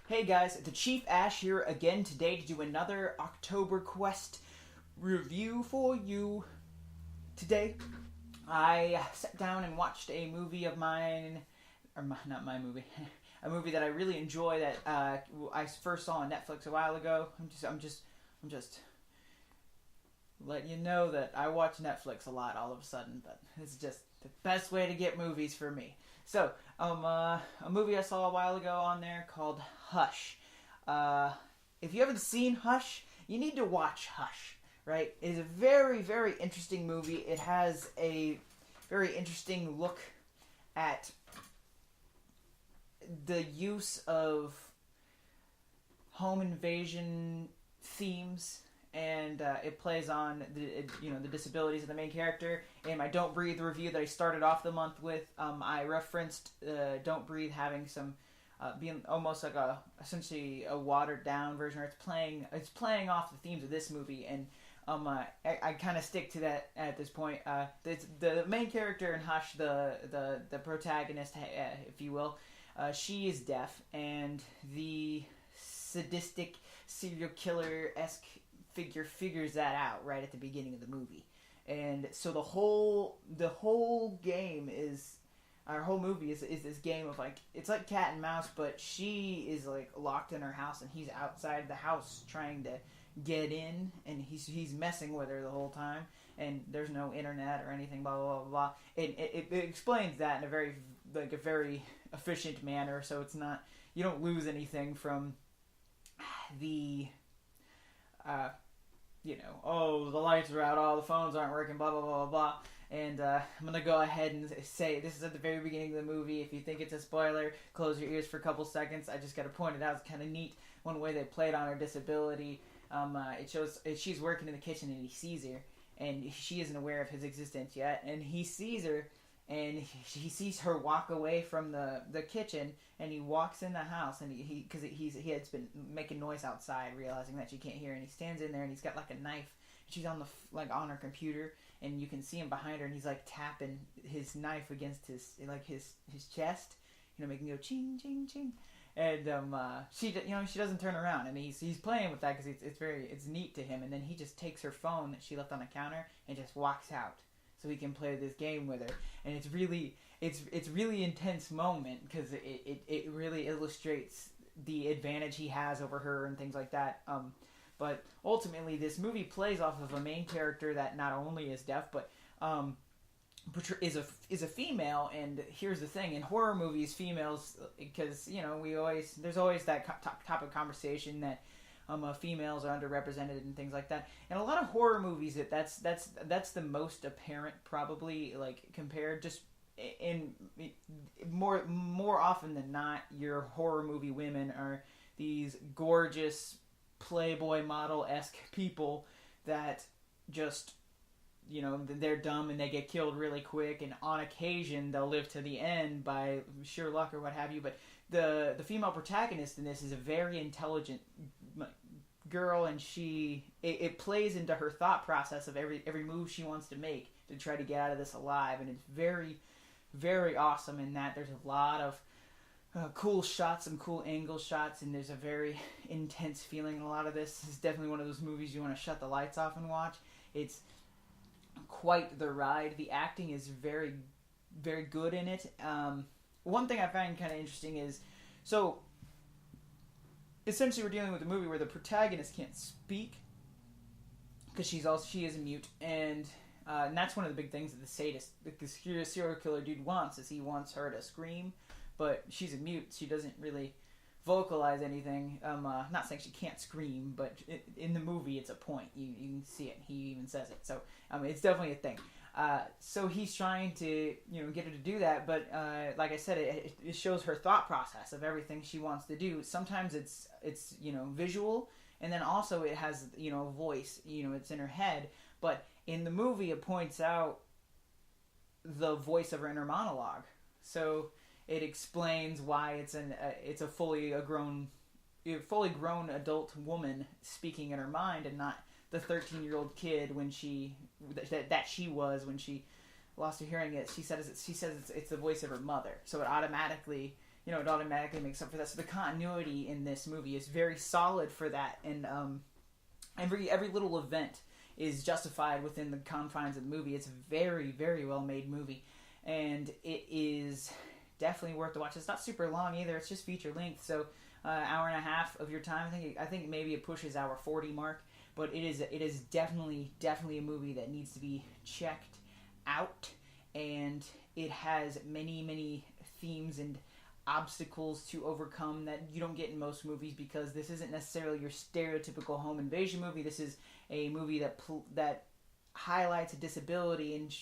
Hey guys, the Chief Asch here again today to do another OctoberQuest review for you. Today, I sat down and watched a movie of mine, not my movie, a movie that I really enjoy that I first saw on Netflix a while ago. I'm just letting you know that I watch Netflix a lot all of a sudden, but it's just the best way to get movies for me. So, a movie I saw a while ago on there called Hush. If you haven't seen Hush, you need to watch Hush, right? It is a very, very interesting movie. It has a very interesting look at the use of home invasion themes, and it plays on the disabilities of the main character. In my Don't Breathe review that I started off the month with, I referenced Don't Breathe having some being almost like essentially a watered down version, where it's playing off the themes of this movie, and I kind of stick to that at this point. The main character in Hush, the protagonist, if you will, she is deaf, and the sadistic serial killer-esque figure figures that out right at the beginning of the movie. And so the whole game is, our whole movie is this game of it's like cat and mouse, but she is locked in her house and he's outside the house trying to get in, and he's messing with her the whole time, and there's no internet or anything, blah blah blah blah. It explains that in a very efficient manner, so it's not, you don't lose anything from the the lights are out, the phones aren't working, blah blah blah blah blah. And I'm gonna go ahead and say this is at the very beginning of the movie. If you think it's a spoiler, close your ears for a couple seconds. I just gotta point it out. It's kind of neat. One way they played on her disability. It shows she's working in the kitchen and he sees her, and she isn't aware of his existence yet. And he sees her, and he sees her walk away from the kitchen, and he walks in the house, and he had been making noise outside, realizing that she can't hear, and he stands in there, and he's got a knife. She's on on her computer, and you can see him behind her, and he's tapping his knife against his chest, making it go ching ching ching. And she doesn't turn around, and he's playing with that because it's neat to him. And then he just takes her phone that she left on the counter and just walks out, so he can play this game with her. And it's really intense moment because it really illustrates the advantage he has over her and things like that. But ultimately, this movie plays off of a main character that not only is deaf, but is a female. And here's the thing: in horror movies, females, because there's always that topic of conversation that females are underrepresented and things like that. And a lot of horror movies, that's the most apparent, probably, compared just in more often than not, your horror movie women are these gorgeous Playboy model-esque people that just, they're dumb and they get killed really quick, and on occasion they'll live to the end by sheer luck or what have you. But the female protagonist in this is a very intelligent girl, and it plays into her thought process of every move she wants to make to try to get out of this alive, and it's very, very awesome in that there's a lot of cool shots, some cool angle shots, and there's a very intense feeling in a lot of this. It's definitely one of those movies you want to shut the lights off and watch. It's quite the ride. The acting is very, very good in it. One thing I find kind of interesting is, so essentially we're dealing with a movie where the protagonist can't speak because she is mute, and that's one of the big things that the sadist, the serial killer dude wants, is he wants her to scream. But she's a mute. She doesn't really vocalize anything. Not saying she can't scream, but in the movie it's a point. You can see it. He even says it. So it's definitely a thing. So he's trying to get her to do that. But like I said, it shows her thought process of everything she wants to do. Sometimes it's visual, and then also it has a voice. It's in her head. But in the movie, it points out the voice of her inner monologue. So it explains why it's a fully grown adult woman speaking in her mind, and not the 13-year-old kid when she was when she lost her hearing. She says it's the voice of her mother. So it automatically it automatically makes up for that. So the continuity in this movie is very solid for that, and every little event is justified within the confines of the movie. It's a very, very well made movie, and it is definitely worth to watch. It's not super long either. It's just feature length, so hour and a half of your time. I think maybe it pushes hour 40 mark, but it is definitely a movie that needs to be checked out, and it has many themes and obstacles to overcome that you don't get in most movies, because this isn't necessarily your stereotypical home invasion movie. This is a movie that highlights a disability and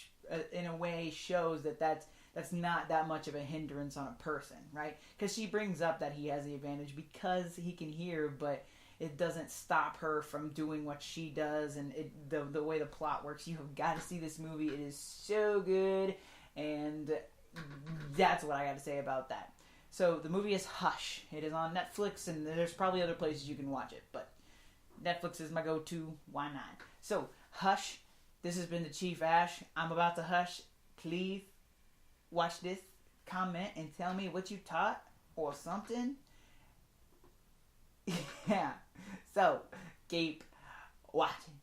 in a way shows that's not that much of a hindrance on a person, right? Because she brings up that he has the advantage because he can hear, but it doesn't stop her from doing what she does, and the way the plot works. You have got to see this movie. It is so good, and that's what I got to say about that. So the movie is Hush. It is on Netflix, and there's probably other places you can watch it, but Netflix is my go-to. Why not? So, Hush. This has been the Chief Asch. I'm about to hush. Please watch this, comment, and tell me what you taught or something. Yeah. So, keep watching.